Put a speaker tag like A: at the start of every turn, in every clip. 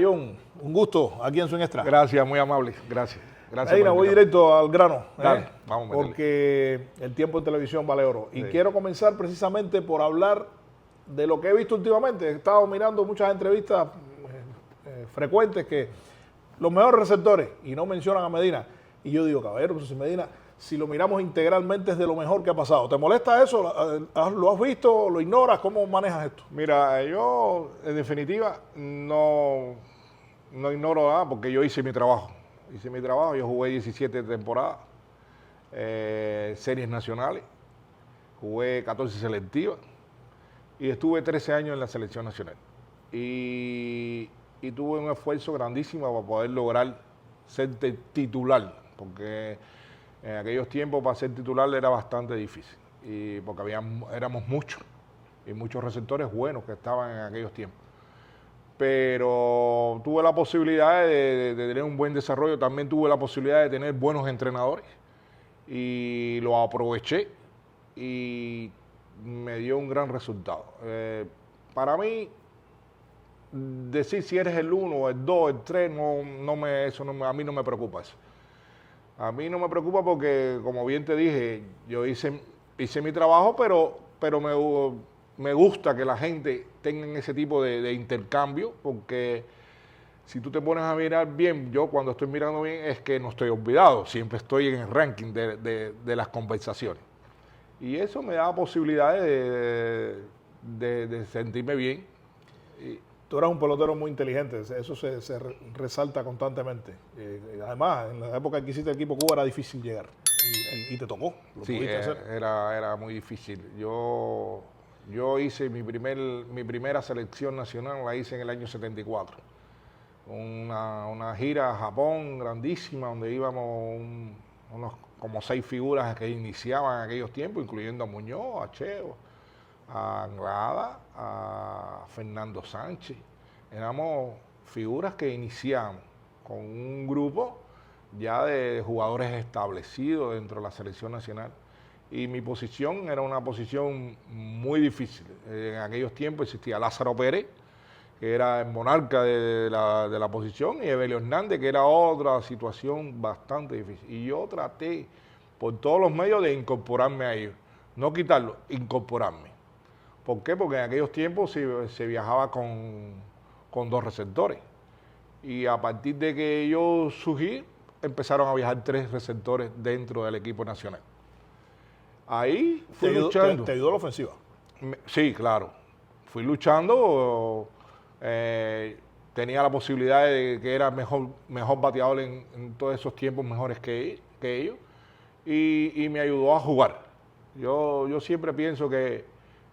A: John, un gusto aquí en Swing Extra.
B: Gracias, muy amable. Gracias. Gracias.
A: Medina, voy directo al grano.
B: Dale, vamos a meterle.
A: Porque el tiempo en televisión vale oro. Y
B: Sí.
A: quiero comenzar precisamente por hablar de lo que he visto últimamente. He estado mirando muchas entrevistas frecuentes que los mejores receptores, y no mencionan a Medina. Y yo digo, caballero, pues si Medina, si lo miramos integralmente es de lo mejor que ha pasado. ¿Te molesta eso? ¿Lo has visto? ¿Lo ignoras? ¿Cómo manejas esto?
B: Mira, yo en definitiva no ignoro nada porque yo hice mi trabajo. Yo jugué 17 temporadas, series nacionales, jugué 14 selectivas y estuve 13 años en la selección nacional. Y tuve un esfuerzo grandísimo para poder lograr ser titular, porque en aquellos tiempos para ser titular era bastante difícil, y porque éramos muchos, y muchos receptores buenos que estaban en aquellos tiempos. Pero tuve la posibilidad de tener un buen desarrollo, también tuve la posibilidad de tener buenos entrenadores, y lo aproveché, y me dio un gran resultado. Para mí, decir si eres el 1, el 2, el 3, a mí no me preocupa eso. A mí no me preocupa porque, como bien te dije, yo hice mi trabajo, pero me gusta que la gente tenga ese tipo de intercambio, porque si tú te pones a mirar bien, yo cuando estoy mirando bien es que no estoy olvidado, siempre estoy en el ranking de las conversaciones. Y eso me da posibilidades de sentirme bien.
A: Tú eras un pelotero muy inteligente, eso se resalta constantemente. Además, en la época que hiciste el equipo Cuba era difícil llegar y te tocó.
B: Sí, era muy difícil. Yo hice mi primera selección nacional, la hice en el año 74. Una gira a Japón grandísima, donde íbamos como 6 figuras que iniciaban en aquellos tiempos, incluyendo a Muñoz, a Cheo, a Anglada, a Fernando Sánchez. Éramos figuras que iniciamos con un grupo ya de jugadores establecidos dentro de la selección nacional. Y mi posición era una posición muy difícil. En aquellos tiempos existía Lázaro Pérez, que era el monarca de la posición, y Evelio Hernández, que era otra situación bastante difícil. Y yo traté por todos los medios de incorporarme a ellos. No quitarlo, incorporarme. ¿Por qué? Porque en aquellos tiempos se viajaba con 2 receptores. Y a partir de que yo surgí, empezaron a viajar 3 receptores dentro del equipo nacional. Ahí fui luchando.
A: ¿Te ayudó la ofensiva?
B: Sí, claro. Fui luchando. Tenía la posibilidad de que era mejor bateador en todos esos tiempos, mejores que ellos. Y me ayudó a jugar. Yo siempre pienso que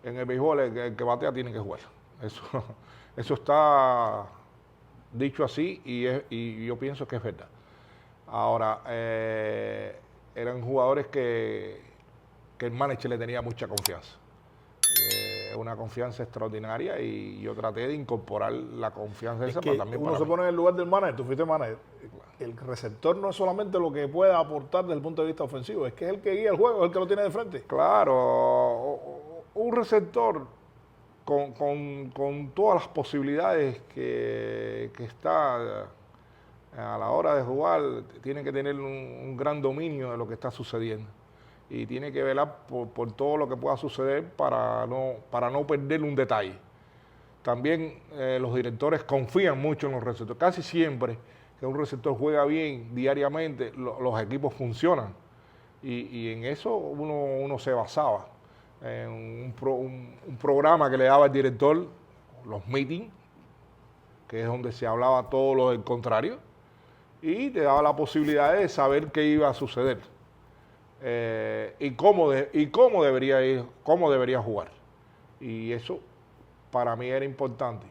B: en el béisbol el que batea tiene que jugar. Eso está dicho así y yo pienso que es verdad. Ahora, eran jugadores que el manager le tenía mucha confianza. Una confianza extraordinaria, y yo traté de incorporar la confianza esa,
A: que
B: pero también
A: uno
B: para
A: se
B: mí.
A: pone en el lugar del manager, tú fuiste manager. El receptor no es solamente lo que puede aportar desde el punto de vista ofensivo, es que es el que guía el juego, es el que lo tiene de frente.
B: Claro, un receptor con todas las posibilidades que está a la hora de jugar, tiene que tener un gran dominio de lo que está sucediendo. Y tiene que velar por todo lo que pueda suceder para no perder un detalle. También los directores confían mucho en los receptores. Casi siempre que un receptor juega bien diariamente, los equipos funcionan. Y en eso uno se basaba. En un programa que le daba el director, los meetings, que es donde se hablaba todo lo del contrario, y te daba la posibilidad de saber qué iba a suceder. Y cómo debería jugar. Y eso para mí era importante.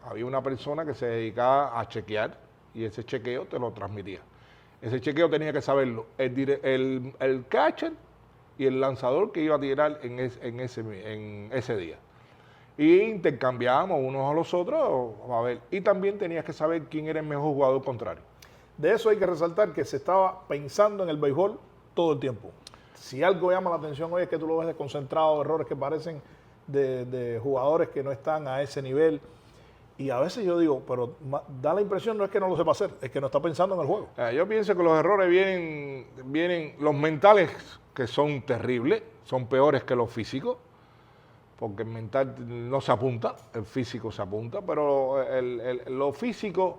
B: Había una persona que se dedicaba a chequear, y ese chequeo te lo transmitía. Ese chequeo tenía que saberlo el catcher y el lanzador que iba a tirar en ese día. Y intercambiábamos unos a los otros a ver. Y también tenías que saber quién era el mejor jugador contrario.
A: De eso hay que resaltar que se estaba pensando en el béisbol todo el tiempo. Si algo llama la atención hoy es que tú lo ves desconcentrado, errores que parecen de jugadores que no están a ese nivel. Y a veces yo digo, pero da la impresión no es que no lo sepa hacer, es que no está pensando en el juego.
B: Yo pienso que los errores vienen los mentales, que son terribles, son peores que los físicos, porque el mental no se apunta, el físico se apunta, pero lo físico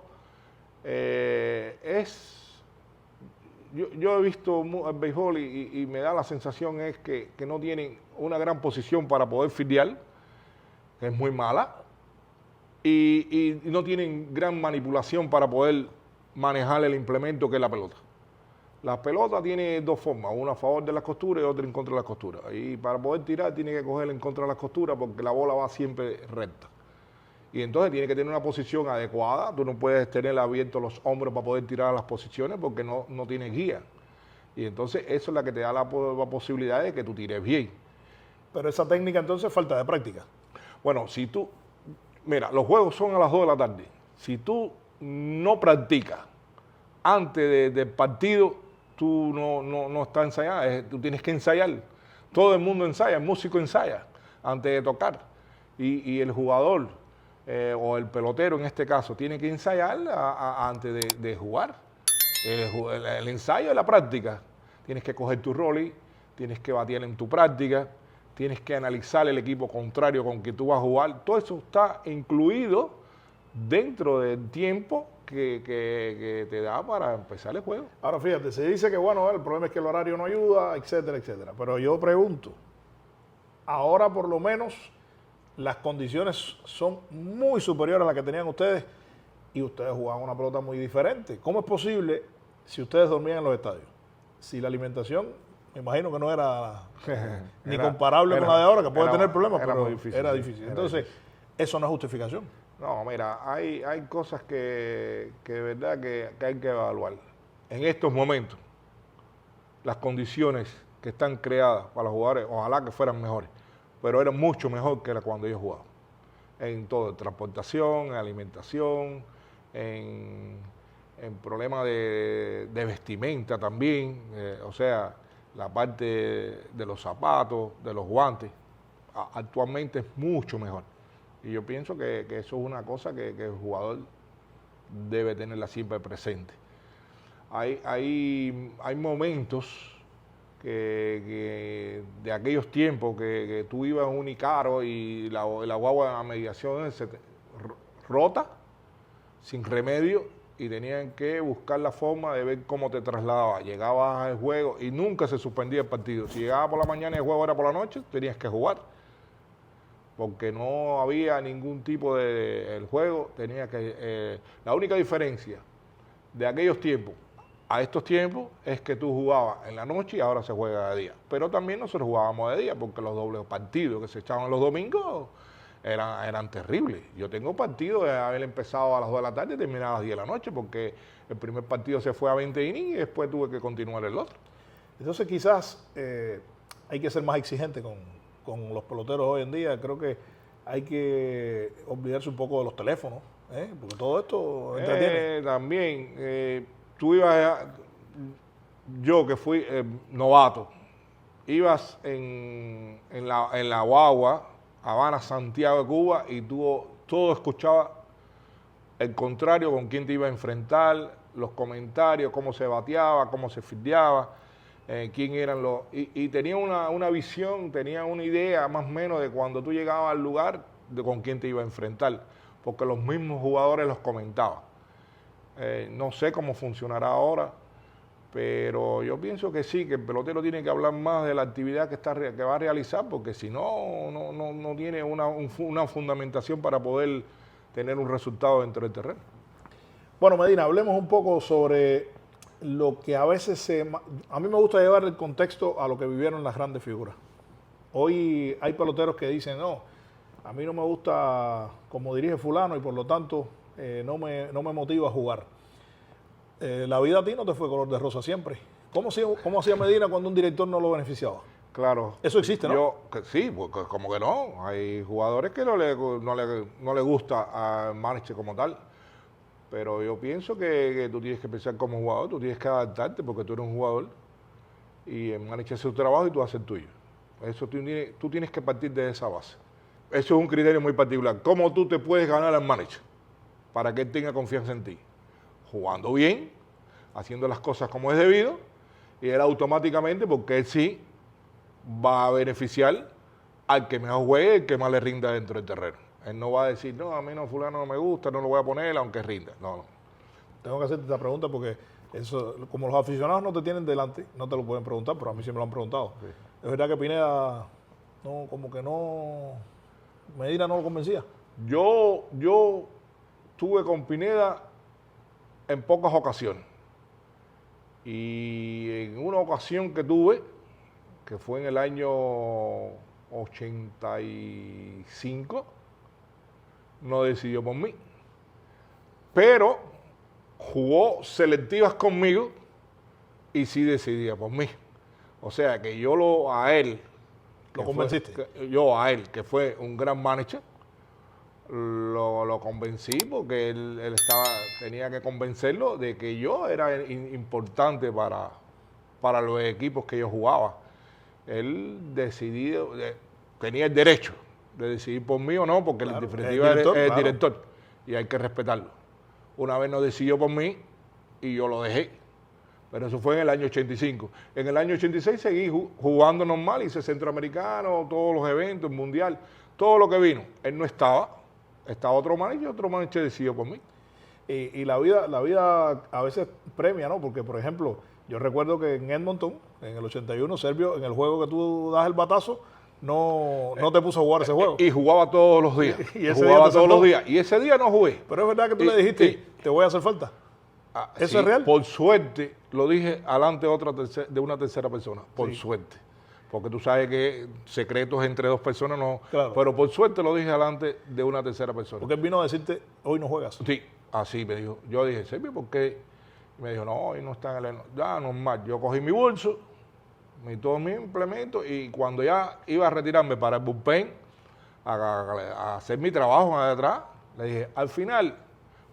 B: es... Yo he visto el béisbol y me da la sensación es que no tienen una gran posición para poder fildear, que es muy mala, y no tienen gran manipulación para poder manejar el implemento que es la pelota. La pelota tiene dos formas, una a favor de las costuras y otra en contra de las costuras. Y para poder tirar tiene que cogerla en contra de las costuras porque la bola va siempre recta. Y entonces tiene que tener una posición adecuada. Tú no puedes tener abiertos los hombros para poder tirar a las posiciones porque no tienes guía. Y entonces eso es la que te da la posibilidad de que tú tires bien.
A: Pero esa técnica entonces falta de práctica.
B: Bueno, si tú... Mira, los juegos son a las 2 de la tarde. Si tú no practicas antes del partido, tú no estás ensayando, tú tienes que ensayar. Todo el mundo ensaya, el músico ensaya antes de tocar. Y el jugador o el pelotero en este caso tiene que ensayar antes de jugar. El ensayo es la práctica. Tienes que coger tu rolly, tienes que batear en tu práctica, tienes que analizar el equipo contrario con que tú vas a jugar. Todo eso está incluido dentro del tiempo que te da para empezar el juego.
A: Ahora fíjate, se dice que bueno, el problema es que el horario no ayuda, etcétera, etcétera. Pero yo pregunto, ahora por lo menos las condiciones son muy superiores a las que tenían ustedes y ustedes jugaban una pelota muy diferente. ¿Cómo es posible si ustedes dormían en los estadios? Si la alimentación, me imagino que no era ni comparable con la de ahora, que puede tener problemas, pero era difícil. Entonces, eso no es justificación.
B: No, mira, hay cosas que de verdad que hay que evaluar. En estos momentos, las condiciones que están creadas para los jugadores, ojalá que fueran mejores, pero eran mucho mejor que cuando ellos jugaban. En todo, en transportación, en alimentación, en problemas de vestimenta también, o sea, la parte de los zapatos, de los guantes, actualmente es mucho mejor. Y yo pienso que eso es una cosa que el jugador debe tenerla siempre presente. Hay momentos que de aquellos tiempos que tú ibas en un Icaro y la guagua de la mediación se rota, sin remedio, y tenían que buscar la forma de ver cómo te trasladabas. Llegabas al juego y nunca se suspendía el partido. Si llegabas por la mañana y el juego era por la noche, tenías que jugar. Porque no había ningún tipo de... El juego tenía que... la única diferencia de aquellos tiempos a estos tiempos es que tú jugabas en la noche y ahora se juega de día. Pero también nosotros jugábamos de día porque los dobles partidos que se echaban los domingos eran terribles. Yo tengo partidos de haber empezado a las 2 de la tarde y terminar a las 10 de la noche porque el primer partido se fue a 20 innings y después tuve que continuar el otro.
A: Entonces quizás hay que ser más exigente con los peloteros hoy en día. Creo que hay que olvidarse un poco de los teléfonos, porque todo esto entretiene.
B: También, tú ibas, yo que fui novato, ibas en la guagua, Habana, Santiago de Cuba, y tú todo escuchaba el contrario con quién te iba a enfrentar, los comentarios, cómo se bateaba, cómo se fildeaba, quién eran los... Y tenía una visión, tenía una idea más o menos de cuando tú llegabas al lugar, de con quién te iba a enfrentar, porque los mismos jugadores los comentaban. No sé cómo funcionará ahora, pero yo pienso que sí, que el pelotero tiene que hablar más de la actividad que va a realizar, porque si no tiene una fundamentación para poder tener un resultado dentro del terreno.
A: Bueno, Medina, hablemos un poco sobre lo que a veces a mí me gusta llevar el contexto a lo que vivieron las grandes figuras. Hoy hay peloteros que dicen, no, a mí no me gusta como dirige fulano y por lo tanto no me motiva a jugar. La vida a ti no te fue color de rosa siempre. ¿Cómo hacía Medina cuando un director no lo beneficiaba?
B: Claro.
A: Eso existe, ¿no?
B: Sí, porque como que no. Hay jugadores que no le gusta al manager como tal. Pero yo pienso que tú tienes que pensar como jugador, tú tienes que adaptarte porque tú eres un jugador y el manager hace su trabajo y tú haces el tuyo. Eso tú tienes que partir de esa base. Eso es un criterio muy particular. ¿Cómo tú te puedes ganar al manager? para que él tenga confianza en ti? Jugando bien, haciendo las cosas como es debido, y él automáticamente, porque él sí va a beneficiar al que mejor juegue, el que más le rinda dentro del terreno. Él no va a decir, no, a mí no, fulano no me gusta, no lo voy a poner, aunque rinda. No.
A: Tengo que hacerte esta pregunta porque eso, como los aficionados no te tienen delante, no te lo pueden preguntar, pero a mí sí me lo han preguntado. Sí. ¿Es verdad que Pineda, no, como que no, Medina no lo convencía?
B: Yo tuve con Pineda en pocas ocasiones. Y en una ocasión que tuve, que fue en el año 85, no decidió por mí. Pero jugó selectivas conmigo y sí decidía por mí. O sea que yo a él...
A: ¿Lo convenciste?
B: Que fue un gran manager, lo convencí porque él tenía que convencerlo de que yo era importante para los equipos que yo jugaba. Él decidió, tenía el derecho de decidir por mí o no, porque claro, en definitiva es el director y hay que respetarlo. Una vez no decidió por mí y yo lo dejé, pero eso fue en el año 85. En el año 86 seguí jugando normal, hice centroamericano, todos los eventos, mundial, todo lo que vino. Él no estaba otro manager decidió por mí.
A: Y la vida a veces premia, ¿no? Porque, por ejemplo, yo recuerdo que en Edmonton, en el 81, Sergio, en el juego que tú das el batazo, no te puso a jugar ese juego.
B: Y jugaba todos los días. Jugaba todos los días. Y ese día no jugué.
A: Pero es verdad que tú le dijiste, te voy a hacer falta. ¿Eso
B: sí,
A: es real?
B: Por suerte, lo dije alante de una tercera persona. Por suerte. Porque tú sabes que secretos entre dos personas no... Claro. Pero por suerte lo dije alante de una tercera persona.
A: Porque él vino a decirte, hoy no juegas.
B: Sí, así me dijo. Yo dije, Sergio, ¿por qué? Y me dijo, no, hoy no está en el... Ya, normal. Yo cogí mi bolso, todos mis implementos, y cuando ya iba a retirarme para el bullpen, a hacer mi trabajo de atrás, le dije, al final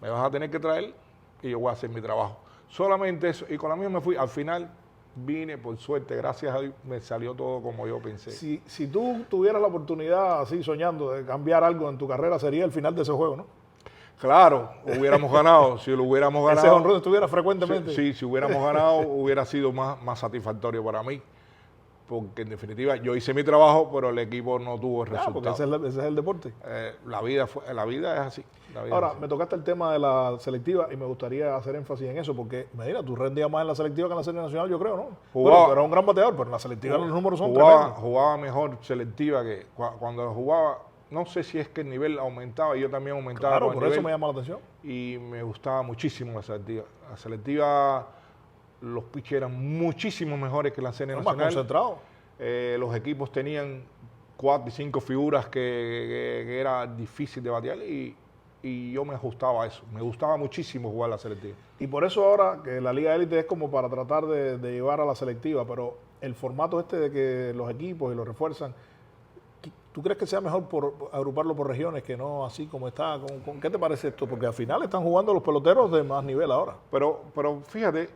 B: me vas a tener que traer y yo voy a hacer mi trabajo. Solamente eso. Y con la misma me fui. Al final vine, por suerte, gracias a Dios, me salió todo como yo pensé.
A: Si tú tuvieras la oportunidad, así soñando, de cambiar algo en tu carrera, sería el final de ese juego, ¿no?
B: Claro, hubiéramos ganado. Si lo hubiéramos ganado...
A: Ese honrón estuviera frecuentemente.
B: Sí, si hubiéramos ganado, hubiera sido más satisfactorio para mí. Porque en definitiva yo hice mi trabajo, pero el equipo no tuvo el resultado.
A: Porque ese es el deporte.
B: La vida es así.
A: Ahora, me tocaste el tema de la selectiva y me gustaría hacer énfasis en eso, porque Medina, tú rendías más en la selectiva que en la serie nacional, yo creo, ¿no? Bueno, tú eras un gran bateador, pero en la selectiva los números son tremendos.
B: Jugaba mejor selectiva que cuando jugaba. No sé si es que el nivel aumentaba y yo también aumentaba.
A: Claro, por eso me llama la atención.
B: Y me gustaba muchísimo la selectiva. La selectiva, los pitchers eran muchísimo mejores que la serie nacional.
A: Más concentrados.
B: Los equipos tenían 4 y 5 figuras que era difícil de batear y yo me ajustaba a eso. Me gustaba muchísimo jugar la selectiva.
A: Y por eso ahora que la Liga Élite es como para tratar de llevar a la selectiva, pero el formato de que los equipos y lo refuerzan, ¿tú crees que sea mejor agruparlo por regiones que no así como está? ¿Qué te parece esto? Porque al final están jugando los peloteros de más nivel ahora.
B: Pero fíjate,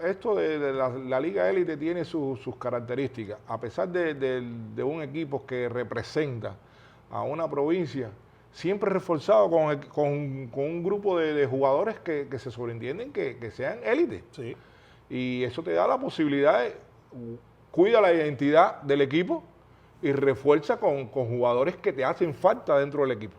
B: esto de la Liga Élite tiene sus características. A pesar de un equipo que representa a una provincia, siempre reforzado con un grupo de jugadores que se sobreentienden que sean élite.
A: Sí.
B: Y eso te da la posibilidad de cuida la identidad del equipo y refuerza con jugadores que te hacen falta dentro del equipo.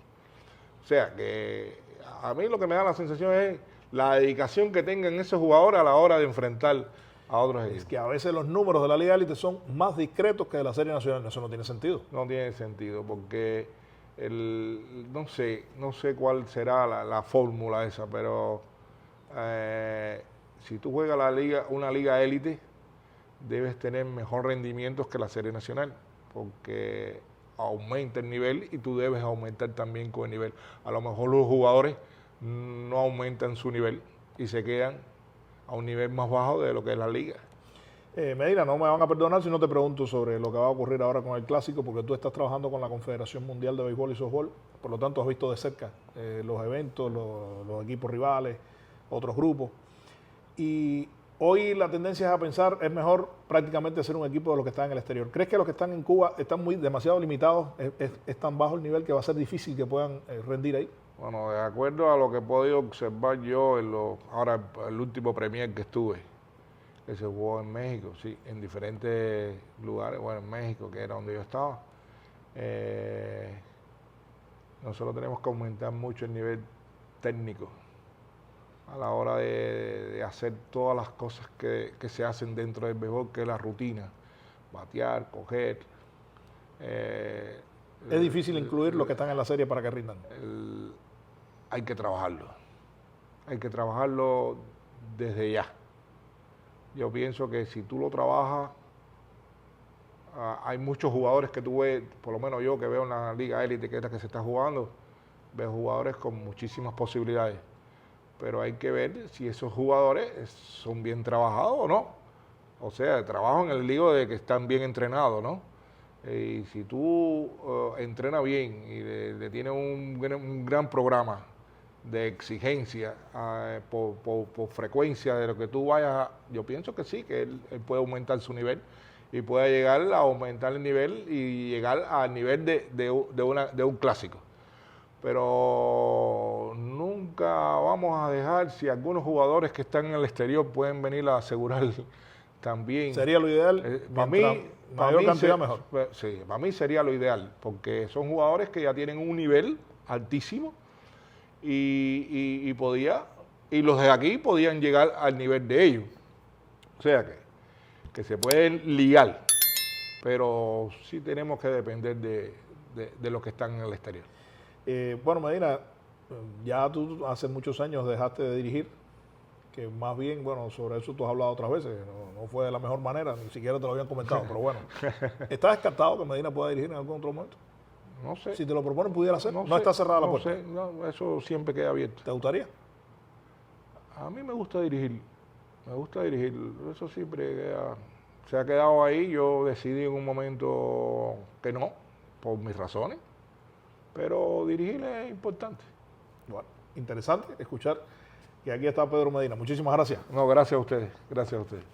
B: O sea, que a mí lo que me da la sensación es la dedicación que tengan esos jugadores a la hora de enfrentar a otros equipos.
A: Es que a veces los números de la Liga Élite son más discretos que de la Serie Nacional. Eso no tiene sentido.
B: No tiene sentido porque no sé cuál será la fórmula esa, pero si tú juegas una Liga Élite, debes tener mejor rendimientos que la Serie Nacional, porque aumenta el nivel y tú debes aumentar también con el nivel. A lo mejor los jugadores no aumentan su nivel y se quedan a un nivel más bajo de lo que es la liga.
A: Medina, no me van a perdonar si no te pregunto sobre lo que va a ocurrir ahora con el Clásico, porque tú estás trabajando con la Confederación Mundial de Béisbol y Softball, por lo tanto has visto de cerca los eventos, los equipos rivales, otros grupos. Y hoy la tendencia es a pensar, es mejor prácticamente ser un equipo de los que están en el exterior. ¿Crees que los que están en Cuba están demasiado limitados? ¿Es tan bajo el nivel que va a ser difícil que puedan rendir ahí?
B: Bueno, de acuerdo a lo que he podido observar yo ahora el último Premier que estuve, que se jugó en México, sí, en diferentes lugares, bueno, en México, que era donde yo estaba. Nosotros tenemos que aumentar mucho el nivel técnico a la hora de hacer todas las cosas que se hacen dentro del béisbol, que es la rutina, batear, coger.
A: Es difícil incluir los que están en la serie para que rindan.
B: Hay que trabajarlo desde ya. Yo pienso que si tú lo trabajas, hay muchos jugadores que tú ves, por lo menos yo que veo en la Liga Élite, que es la que se está jugando, veo jugadores con muchísimas posibilidades. Pero hay que ver si esos jugadores son bien trabajados o no. O sea, trabajo en el lío de que están bien entrenados, ¿no? Y si tú entrenas bien y le tienes un gran programa de exigencia por frecuencia de lo que tú vayas, yo pienso que sí, que él puede aumentar su nivel y puede llegar a aumentar el nivel y llegar al nivel de un clásico. Pero nunca vamos a dejar, si algunos jugadores que están en el exterior pueden venir a asegurar también.
A: Sería lo ideal,
B: para mí,
A: mayor cantidad mejor.
B: Sí, para mí sería lo ideal, porque son jugadores que ya tienen un nivel altísimo y los de aquí podían llegar al nivel de ellos. O sea que se pueden ligar, pero sí tenemos que depender de los que están en el exterior.
A: Bueno, Medina, ya tú hace muchos años dejaste de dirigir, que más bien, bueno, sobre eso tú has hablado otras veces, no fue de la mejor manera, ni siquiera te lo habían comentado, pero bueno. ¿Estás descartado que Medina pueda dirigir en algún otro momento?
B: No sé.
A: Si te lo proponen, pudiera ser. No
B: sé,
A: está cerrada la puerta.
B: No sé, no, eso siempre queda abierto.
A: ¿Te gustaría?
B: A mí me gusta dirigir, eso siempre se ha quedado ahí. Yo decidí en un momento que no, por mis razones, pero dirigir es importante.
A: Bueno, interesante escuchar que aquí está Pedro Medina. Muchísimas gracias.
B: No, gracias a ustedes, gracias a ustedes.